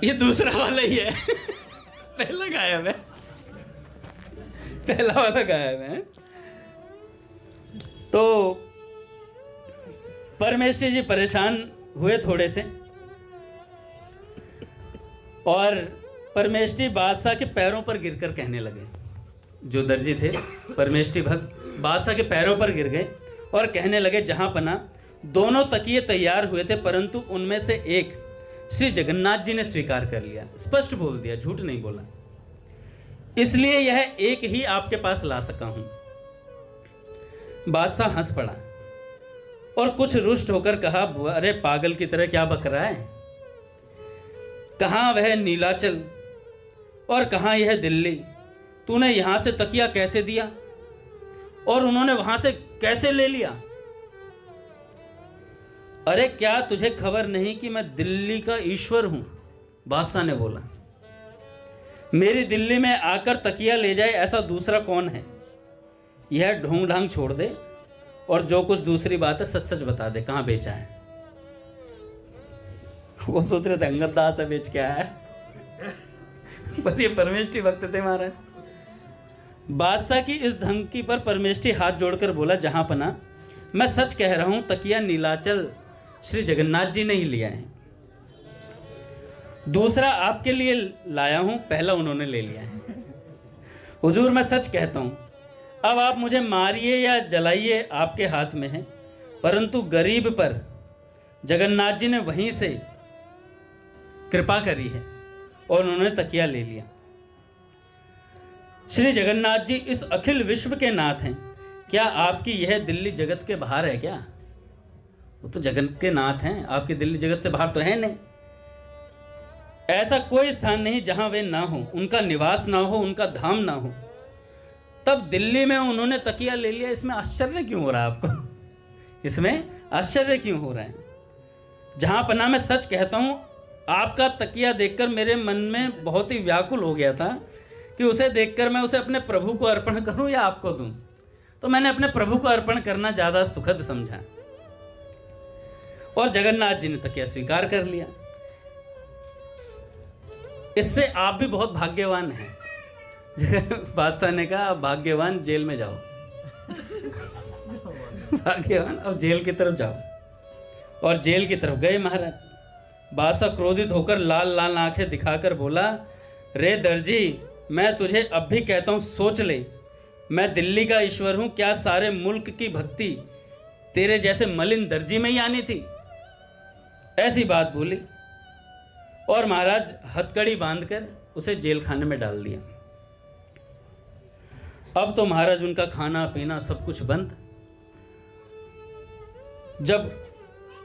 ये दूसरा वाला ही है। पहला गायब है, पहला वाला गायब है। तो परमेश्वर जी परेशान हुए थोड़े से, और परमेश्वरी बादशाह के पैरों पर गिरकर कहने लगे। जो दर्जी थे परमेश्वरी भक्त बादशाह के पैरों पर गिर गए और कहने लगे, जहां पना दोनों तकिए तैयार हुए थे, परंतु उनमें से एक श्री जगन्नाथ जी ने स्वीकार कर लिया। स्पष्ट बोल दिया, झूठ नहीं बोला, इसलिए यह एक ही आपके पास ला सका हूं। बादशाह हंस पड़ा और कुछ रुष्ट होकर कहा, अरे पागल की तरह क्या बक रहा है? कहां वह नीलाचल और कहां यह दिल्ली? तूने यहां से तकिया कैसे दिया और उन्होंने वहां से कैसे ले लिया? अरे क्या तुझे खबर नहीं कि मैं दिल्ली का ईश्वर हूं? बादशाह ने बोला, मेरी दिल्ली में आकर तकिया ले जाए ऐसा दूसरा कौन है? यह ढोंग ढांग छोड़ दे और जो कुछ दूसरी बात है सच सच बता दे, कहां बेचा है? वो सोच रहे थे अंगद दास से बेच के आया है, पर ये परमेश्वरी भक्त थे महाराज। बादशाह की इस धमकी पर परमेश्वरी हाथ जोड़कर बोला, जहां पना मैं सच कह रहा हूं, तकिया नीलाचल श्री जगन्नाथ जी ने ही लिया है। दूसरा आपके लिए लाया हूं, पहला उन्होंने ले लिया है। हुजूर मैं सच कहता हूं, अब आप मुझे मारिए या जलाइए आपके हाथ में है, परंतु गरीब पर जगन्नाथ जी ने वहीं से कृपा करी है और उन्होंने तकिया ले लिया। श्री जगन्नाथ जी इस अखिल विश्व के नाथ हैं। क्या आपकी यह दिल्ली जगत के बाहर है क्या? वो तो जगत के नाथ हैं, आपकी दिल्ली जगत से बाहर तो है नहीं। ऐसा कोई स्थान नहीं जहां वे ना हो, उनका निवास ना हो, उनका धाम ना हो। तब दिल्ली में उन्होंने तकिया ले लिया, इसमें आश्चर्य क्यों हो रहा है आपको? इसमें आश्चर्य क्यों हो रहा है? जहां पना मैं सच कहता हूं, आपका तकिया देखकर मेरे मन में बहुत ही व्याकुल हो गया था कि उसे देखकर मैं उसे अपने प्रभु को अर्पण करूं या आपको दूं। तो मैंने अपने प्रभु को अर्पण करना ज्यादा सुखद समझा और जगन्नाथ जी ने तकिया स्वीकार कर लिया। इससे आप भी बहुत भाग्यवान हैं। बादशाह ने कहा, भाग्यवान जेल में जाओ। भाग्यवान, अब जेल की तरफ जाओ। और जेल की तरफ गए महाराज। बादशाह क्रोधित होकर लाल लाल आंखें दिखाकर बोला, रे दर्जी, मैं तुझे अब भी कहता हूं, सोच ले, मैं दिल्ली का ईश्वर हूं। क्या सारे मुल्क की भक्ति तेरे जैसे मलिन दर्जी में ही आनी थी? ऐसी बात बोली और महाराज हथकड़ी बांधकर उसे जेल खाने में डाल दिया। अब तो महाराज उनका खाना पीना सब कुछ बंद। जब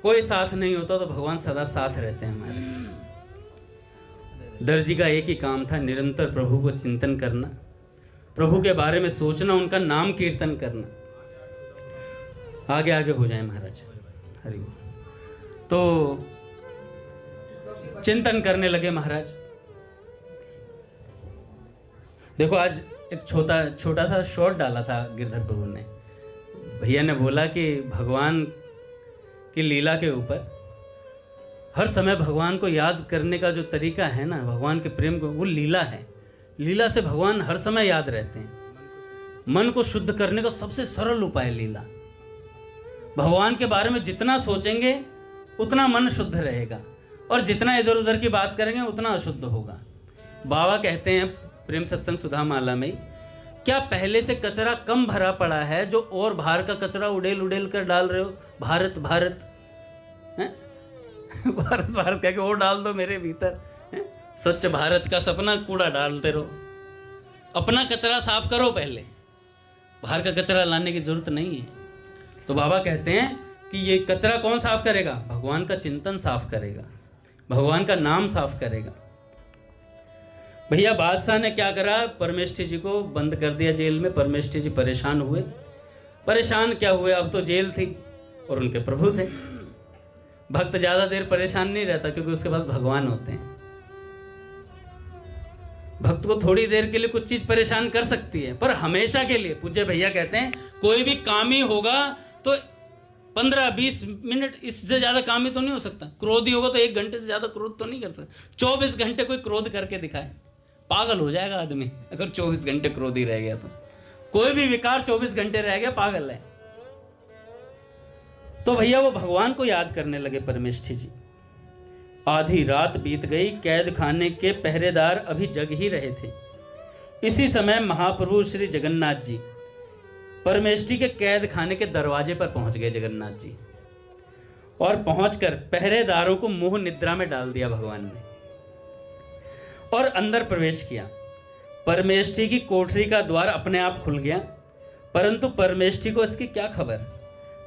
कोई साथ नहीं होता तो भगवान सदा साथ रहते हैं हमारे। दर्जी का एक ही काम था, निरंतर प्रभु को चिंतन करना, प्रभु के बारे में सोचना, उनका नाम कीर्तन करना। आगे आगे हो जाए महाराज, हरि बोल। तो चिंतन करने लगे महाराज। देखो आज एक छोटा सा शॉट डाला था गिरधर प्रभु ने। भैया ने बोला कि भगवान कि लीला के ऊपर हर समय भगवान को याद करने का जो तरीका है ना, भगवान के प्रेम को, वो लीला है। लीला से भगवान हर समय याद रहते हैं। मन को शुद्ध करने का सबसे सरल उपाय लीला। भगवान के बारे में जितना सोचेंगे उतना मन शुद्ध रहेगा, और जितना इधर उधर की बात करेंगे उतना अशुद्ध होगा। बाबा कहते हैं प्रेम सत्संग सुधा माला में, क्या पहले से कचरा कम भरा पड़ा है जो और बाहर का कचरा उड़ेल उड़ेल कर डाल रहे हो? भारत भारत हैं? भारत भारत कह के और डाल दो मेरे भीतर हैं? स्वच्छ भारत का सपना कूड़ा डालते रहो। अपना कचरा साफ करो पहले, बाहर का कचरा लाने की जरूरत नहीं है। तो बाबा कहते हैं कि ये कचरा कौन साफ करेगा? भगवान का चिंतन साफ करेगा, भगवान का नाम साफ करेगा। भैया बादशाह ने क्या करा? परमेष्ठी जी को बंद कर दिया जेल में। परमेष्ठी जी परेशान हुए। परेशान क्या हुए, अब तो जेल थी और उनके प्रभु थे। भक्त ज्यादा देर परेशान नहीं रहता क्योंकि उसके पास भगवान होते हैं। भक्त को थोड़ी देर के लिए कुछ चीज परेशान कर सकती है, पर हमेशा के लिए। पूज्य भैया कहते हैं कोई भी कामी होगा तो 15-20 मिनट, इससे ज्यादा कामी तो नहीं हो सकता। क्रोधी होगा तो 1 घंटे से ज्यादा क्रोध तो नहीं कर सकता। 24 घंटे कोई क्रोध करके दिखाए, पागल हो जाएगा आदमी। अगर 24 घंटे क्रोधी रह गया तो कोई भी विकार 24 घंटे रह गया, पागल है। तो भैया वो भगवान को याद करने लगे परमेष्ठी जी। आधी रात बीत गई, कैद खाने के पहरेदार अभी जग ही रहे थे। इसी समय महाप्रभु श्री जगन्नाथ जी परमेष्ठी के कैद खाने के दरवाजे पर पहुंच गए जगन्नाथ जी, और पहुंचकर पहरेदारों को मोह निद्रा में डाल दिया भगवान ने, और अंदर प्रवेश किया। परमेष्ठी की कोठरी का द्वार अपने आप खुल गया, परंतु परमेष्ठी को इसकी क्या खबर?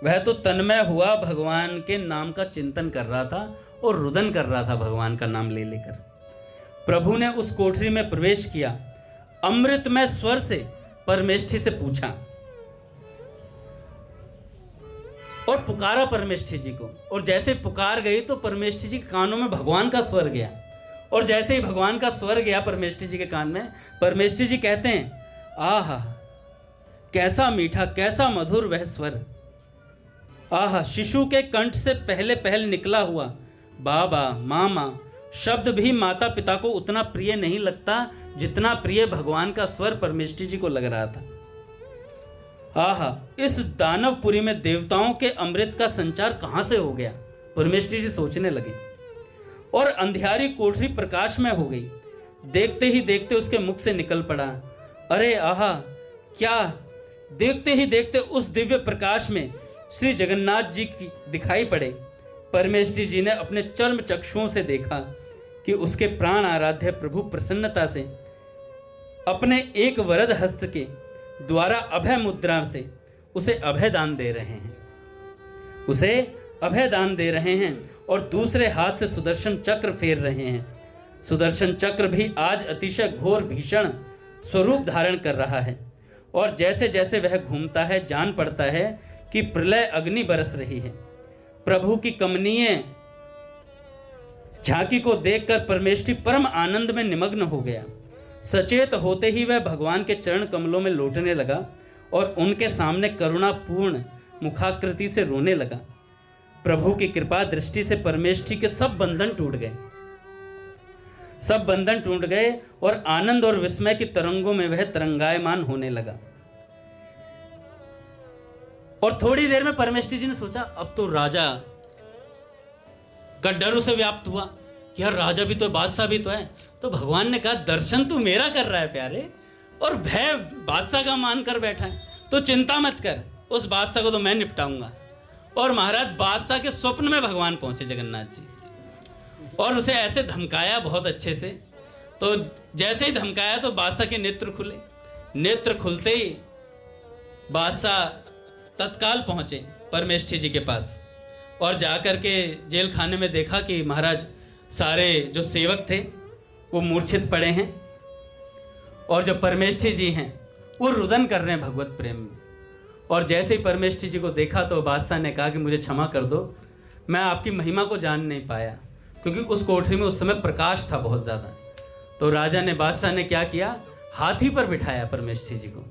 वह तो तन्मय हुआ भगवान के नाम का चिंतन कर रहा था और रुदन कर रहा था भगवान का नाम ले लेकर। प्रभु ने उस कोठरी में प्रवेश किया, अमृतमय स्वर से परमेष्ठी से पूछा और पुकारा परमेष्ठी जी को। और जैसे पुकार गई तो परमेष्ठी जी के कानों में भगवान का स्वर गया, और जैसे ही भगवान का स्वर गया परमेष्ठी जी के कान में, परमेष्ठी जी कहते हैं, आहा कैसा मीठा, कैसा मधुर वह स्वर। आहा, शिशु के कंठ से पहले पहल निकला हुआ बाबा मामा शब्द भी माता पिता को उतना प्रिय नहीं लगता जितना प्रिय भगवान का स्वर परमेष्ठी जी को लग रहा था। आहा, इस दानवपुरी में देवताओं के अमृत का संचार कहां से हो गया? परमेष्ठी जी सोचने लगे, और अंधियारी कोठरी प्रकाश में हो गई। देखते ही देखते उसके मुख से निकल पड़ा, अरे आहा क्या! देखते ही देखते उस दिव्य प्रकाश में श्री जगन्नाथ जी की दिखाई पड़े। परमेष्ठी जी ने अपने चर्म चक्षुओं से देखा कि उसके प्राण आराध्य प्रभु प्रसन्नता से अपने एक वरद हस्त के द्वारा अभय मुद्रा से उसे अभय दान दे रहे हैं, उसे अभय दान दे रहे हैं, और दूसरे हाथ से सुदर्शन चक्र फेर रहे हैं। सुदर्शन चक्र भी आज अतिशय घोर भीषण स्वरूप धारण कर रहा है, और जैसे जैसे वह घूमता है जान पड़ता है कि प्रलय अग्नि बरस रही है। प्रभु की कमनीय झांकी को देखकर परमेष्ठी परम आनंद में निमग्न हो गया। सचेत होते ही वह भगवान के चरण कमलों में लौटने लगा और उनके सामने करुणापूर्ण मुखाकृति से रोने लगा। प्रभु की कृपा दृष्टि से परमेष्ठी के सब बंधन टूट गए, सब बंधन टूट गए, और आनंद और विस्मय की तरंगों में वह तरंगायमान होने लगा। और थोड़ी देर में परमेष्ठी जी ने सोचा, अब तो राजा का डर उसे व्याप्त हुआ कि यार राजा भी तो, बादशाह भी तो है। तो भगवान ने कहा, दर्शन तू मेरा कर रहा है प्यारे, और भय बादशाह का मान कर बैठा है, तो चिंता मत कर, उस बादशाह को तो मैं निपटाऊंगा। और महाराज बादशाह के स्वप्न में भगवान पहुंचे जगन्नाथ जी, और उसे ऐसे धमकाया बहुत अच्छे से। तो जैसे ही धमकाया तो बादशाह के नेत्र खुले। नेत्र खुलते ही बादशाह तत्काल पहुंचे परमेष्ठी जी के पास, और जाकर के जेल खाने में देखा कि महाराज सारे जो सेवक थे वो मूर्छित पड़े हैं, और जो परमेष्ठी जी हैं वो रुदन कर रहे हैं भगवत प्रेम में। और जैसे ही परमेष्ठी जी को देखा तो बादशाह ने कहा कि मुझे क्षमा कर दो, मैं आपकी महिमा को जान नहीं पाया, क्योंकि उस कोठरी में उस समय प्रकाश था बहुत ज़्यादा। तो राजा ने, बादशाह ने क्या किया, हाथी पर बिठाया परमेष्ठी जी को,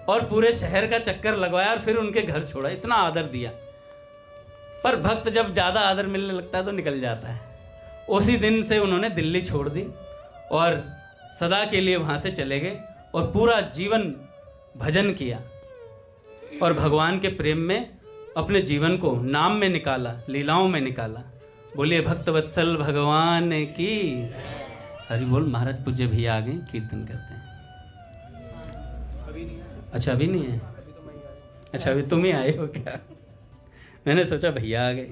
और पूरे शहर का चक्कर लगवाया, और फिर उनके घर छोड़ा। इतना आदर दिया। पर भक्त जब ज़्यादा आदर मिलने लगता है तो निकल जाता है। उसी दिन से उन्होंने दिल्ली छोड़ दी और सदा के लिए वहाँ से चले गए और पूरा जीवन भजन किया और भगवान के प्रेम में अपने जीवन को नाम में निकाला, लीलाओं में निकाला। बोलिए भक्तवत्सल भगवान की हरि बोल। महाराज पूज्य भैया आ गए, कीर्तन करते हैं। अच्छा अभी नहीं है? अच्छा अभी तुम ही आए हो क्या? मैंने सोचा भैया आ गए।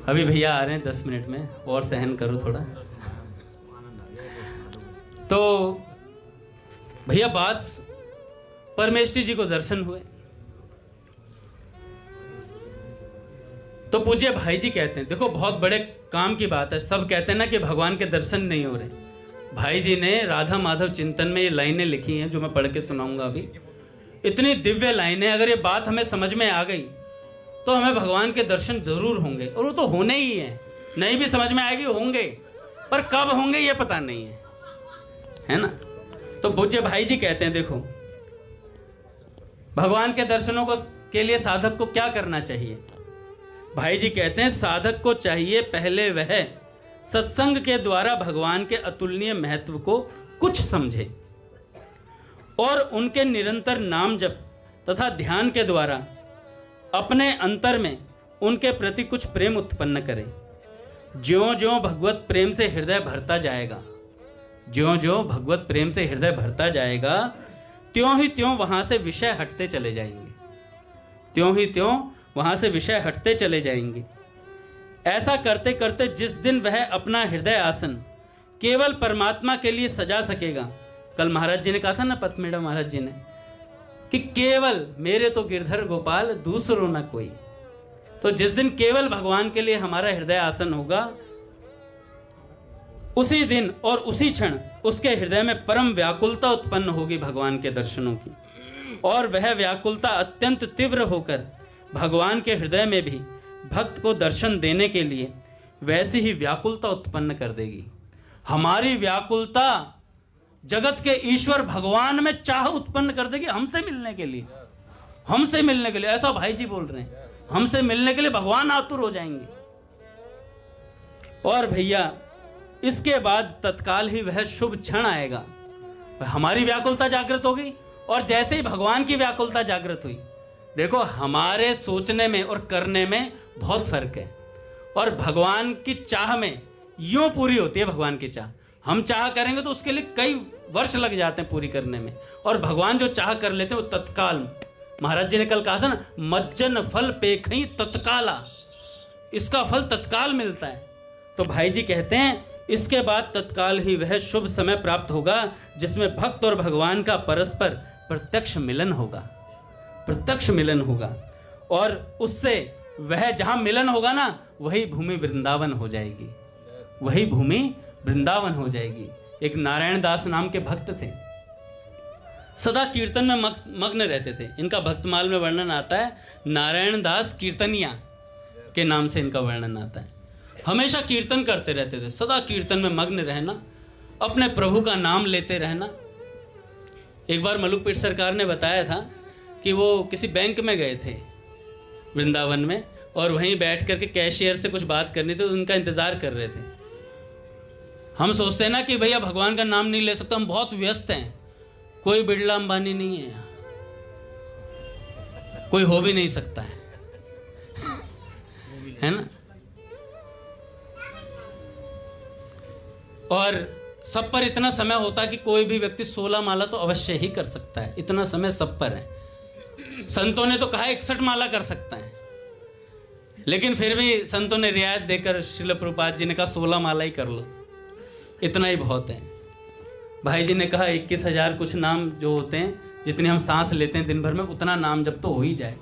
अभी भैया आ रहे हैं 10 मिनट में, और सहन करो थोड़ा। तो भैया बास परमेष्ठी जी को दर्शन हुए तो पूज्य भाई जी कहते हैं, देखो बहुत बड़े काम की बात है। सब कहते हैं ना कि भगवान के दर्शन नहीं हो रहे। भाई जी ने राधा माधव चिंतन में ये लाइनें लिखी हैं जो मैं पढ़ के सुनाऊंगा अभी। इतनी दिव्य लाइनें, अगर ये बात हमें समझ में आ गई तो हमें भगवान के दर्शन जरूर होंगे, और वो तो होने ही है। नहीं भी समझ में आएगी होंगे, पर कब होंगे ये पता नहीं है ना। तो पूज्य भाई जी कहते हैं, देखो भगवान के दर्शनों के लिए साधक को क्या करना चाहिए। भाई जी कहते हैं, साधक को चाहिए पहले वह सत्संग के द्वारा भगवान के अतुलनीय महत्व को कुछ समझे और उनके निरंतर नाम जप तथा ध्यान के द्वारा अपने अंतर में उनके प्रति कुछ प्रेम उत्पन्न करे। ज्यों ज्यों भगवत प्रेम से हृदय भरता जाएगा, ज्यों ज्यों भगवत प्रेम से हृदय भरता जाएगा, त्यों ही त्यों वहां से विषय हटते चले जाएंगे, त्यों ही त्यों वहां से विषय हटते चले जाएंगे। ऐसा करते करते जिस दिन वह अपना हृदय आसन केवल परमात्मा के लिए सजा सकेगा, कल महाराज जी ने कहा था ना, पतमेड़ा महाराज जी ने, कि केवल मेरे तो गिरधर गोपाल दूसरों ना कोई। तो जिस दिन केवल भगवान के लिए हमारा हृदय आसन होगा, उसी दिन और उसी क्षण उसके हृदय में परम व्याकुलता उत्पन्न होगी भगवान के दर्शनों की, और वह व्याकुलता अत्यंत तीव्र होकर भगवान के हृदय में भी भक्त को दर्शन देने के लिए वैसी ही व्याकुलता उत्पन्न कर देगी। हमारी व्याकुलता जगत के ईश्वर भगवान में चाह उत्पन्न कर देगी हमसे मिलने के लिए, हमसे मिलने के लिए। ऐसा भाई जी बोल रहे हैं, हमसे मिलने के लिए भगवान आतुर हो जाएंगे। और भैया इसके बाद तत्काल ही वह शुभ क्षण आएगा, हमारी व्याकुलता जागृत होगी और जैसे ही भगवान की व्याकुलता जागृत हुई। देखो हमारे सोचने में और करने में बहुत फर्क है, और भगवान की चाह में यूं पूरी होती है भगवान की चाह। हम चाह करेंगे तो उसके लिए कई वर्ष लग जाते हैं पूरी करने में, और भगवान जो चाह कर लेते हैं वो तत्काल। महाराज जी ने कल कहा था ना, मज्जन फल पेखई तत्काला, इसका फल तत्काल मिलता है। तो भाई जी कहते हैं इसके बाद तत्काल ही वह शुभ समय प्राप्त होगा जिसमें भक्त और भगवान का परस्पर प्रत्यक्ष मिलन होगा, प्रत्यक्ष मिलन होगा। और उससे वह जहां मिलन होगा ना, वही भूमि वृंदावन हो जाएगी, वही भूमि वृंदावन हो जाएगी। एक नारायण दास नाम के भक्त थे, सदा कीर्तन में मग्न रहते थे। इनका भक्तमाल में वर्णन आता है, नारायण दास कीर्तनिया के नाम से इनका वर्णन आता है। हमेशा कीर्तन करते रहते थे, सदा कीर्तन में मग्न रहना, अपने प्रभु का नाम लेते रहना। एक बार मलुकपीठ सरकार ने बताया था कि वो किसी बैंक में गए थे वृंदावन में, और वहीं बैठ करके कैशियर से कुछ बात करनी थी, उनका इंतज़ार कर रहे थे। हम सोचते हैं ना कि भैया भगवान का नाम नहीं ले सकते, हम बहुत व्यस्त हैं। कोई बिरला अंबानी नहीं है, कोई हो भी नहीं सकता है ना। और सब पर इतना समय होता है कि कोई भी व्यक्ति 16 माला तो अवश्य ही कर सकता है, इतना समय सब पर है। संतों ने तो कहा 61 माला कर सकता है, लेकिन फिर भी संतों ने रियायत देकर श्रील प्रभुपाद जी ने कहा 16 माला ही कर लो, इतना ही बहुत है। भाई जी ने कहा 21,000 कुछ नाम जो होते हैं, जितने हम सांस लेते हैं दिन भर में, उतना नाम जब तो हो ही जाए।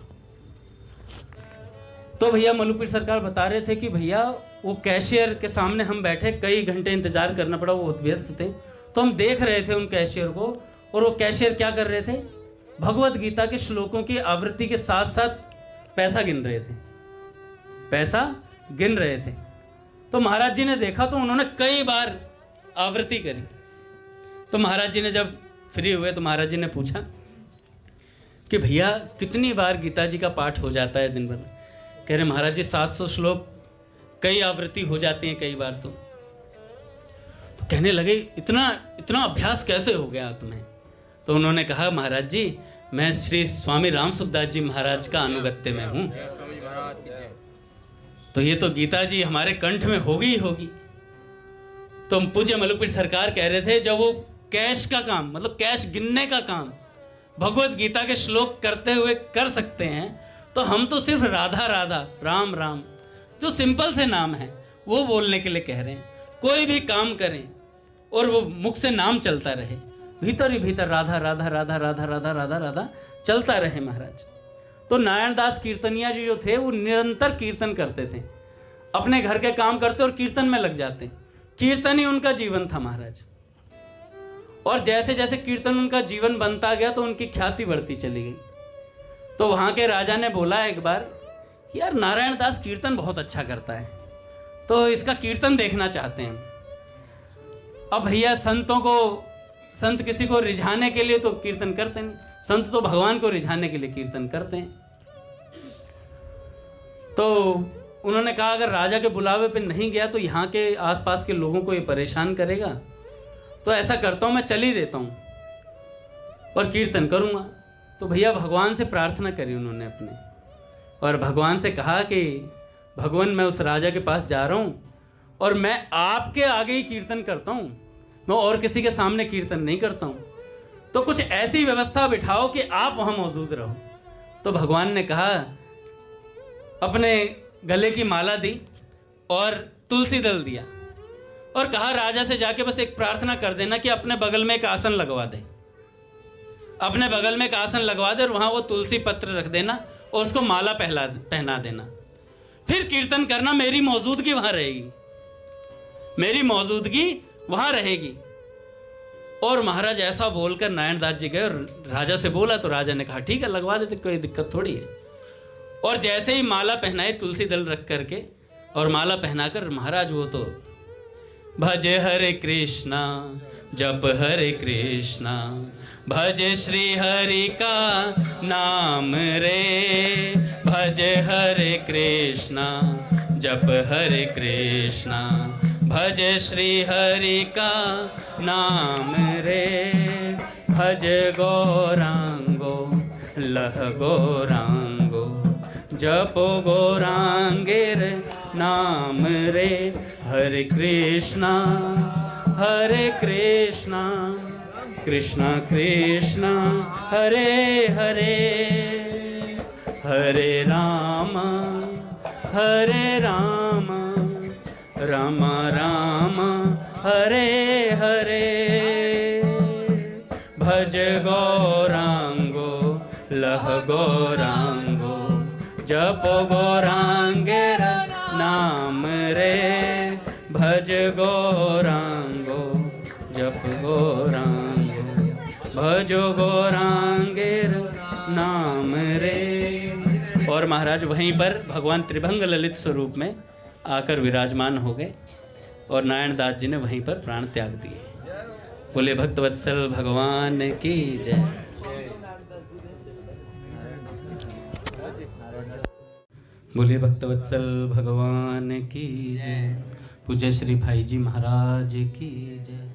तो भैया मलुकपीठ सरकार बता रहे थे कि भैया वो कैशियर के सामने हम बैठे, कई घंटे इंतजार करना पड़ा, वो बहुत व्यस्त थे। तो हम देख रहे थे उन कैशियर को, और वो कैशियर क्या कर रहे थे, भगवत गीता के श्लोकों की आवृत्ति के साथ साथ पैसा गिन रहे थे, पैसा गिन रहे थे। तो महाराज जी ने देखा तो उन्होंने कई बार आवृत्ति करी। तो महाराज जी ने जब फ्री हुए तो महाराज जी ने पूछा कि भैया कितनी बार गीता जी का पाठ हो जाता है दिन भर में। कह रहे महाराज जी 700 श्लोक कई आवृत्ति हो जाती हैं कई बार। तो कहने लगे इतना इतना अभ्यास कैसे हो गया तुम्हें? तो उन्होंने कहा महाराज जी मैं श्री स्वामी राम सुखदास जी महाराज का अनुगत्य में हूँ। तो ये तो गीता जी हमारे कंठ में होगी ही होगी। तो पूज्य मलुकपीठ सरकार कह रहे थे जब वो कैश का काम, मतलब कैश गिनने का काम भगवत गीता के श्लोक करते हुए कर सकते हैं, तो हम तो सिर्फ राधा राधा राम राम जो सिंपल से नाम है वो बोलने के लिए कह रहे हैं। कोई भी काम करें और वो मुख से नाम चलता रहे, भीतर ही भीतर राधा राधा राधा राधा राधा राधा राधा चलता रहे महाराज। तो नारायण दास कीर्तनिया जी जो थे वो निरंतर कीर्तन करते थे, अपने घर के काम करते और कीर्तन में लग जाते। कीर्तन ही उनका जीवन था महाराज। और जैसे जैसे कीर्तन उनका जीवन बनता गया तो उनकी ख्याति बढ़ती चली गई। तो वहाँ के राजा ने बोला एक बार कि यार नारायण दास कीर्तन बहुत अच्छा करता है, तो इसका कीर्तन देखना चाहते हैं। अब भैया संत किसी को रिझाने के लिए तो कीर्तन करते नहीं, संत तो भगवान को रिझाने के लिए कीर्तन करते हैं। तो उन्होंने कहा अगर राजा के बुलावे पे नहीं गया तो यहाँ के आसपास के लोगों को ये परेशान करेगा, तो ऐसा करता हूँ मैं चल ही देता हूँ और कीर्तन करूँगा। तो भैया भगवान से प्रार्थना करी उन्होंने अपने, और भगवान से कहा कि भगवान मैं उस राजा के पास जा रहा हूँ और मैं आपके आगे ही कीर्तन करता हूँ, मैं और किसी के सामने कीर्तन नहीं करता हूँ, तो कुछ ऐसी व्यवस्था बिठाओ कि आप वहाँ मौजूद रहो। तो भगवान ने कहा, अपने गले की माला दी और तुलसी दल दिया और कहा राजा से जाके बस एक प्रार्थना कर देना कि अपने बगल में एक आसन लगवा दे, अपने बगल में एक आसन लगवा दे और वहाँ वो तुलसी पत्र रख देना और उसको माला पहना देना, फिर कीर्तन करना, मेरी मौजूदगी वहाँ रहेगी, मेरी मौजूदगी वहाँ रहेगी। और महाराज ऐसा बोलकर नारायण दास जी गए और राजा से बोला, तो राजा ने कहा ठीक है लगवा देते, कोई दिक्कत थोड़ी है। और जैसे ही माला पहनाए तुलसी दल रख करके और माला पहनाकर महाराज वो तो भजे हरे कृष्णा जप हरे कृष्णा भजे श्री हरि का नाम रे, भजे हरे कृष्णा जप हरे कृष्णा भजे श्री हरि का नाम रे, भज गौरांगो लह गौरांगो जपो गौरांगेर नाम रे, हरे कृष्णा कृष्णा कृष्णा हरे हरे, हरे राम राम राम हरे हरे, भज गौरांगो लह गौरांगो जपो गौरांगेर नाम रे, भज गौरांगो जप गौरांगो भजो गौरांगेर नाम रे। और महाराज वहीं पर भगवान त्रिभंग ललित स्वरूप में आकर विराजमान हो गए और नारायण दास जी ने वहीं पर प्राण त्याग दिए। बोले भक्तवत्सल भगवान की जय। बोले भक्तवत्सल भगवान की जय। पूज्य श्री भाई जी महाराज की जय।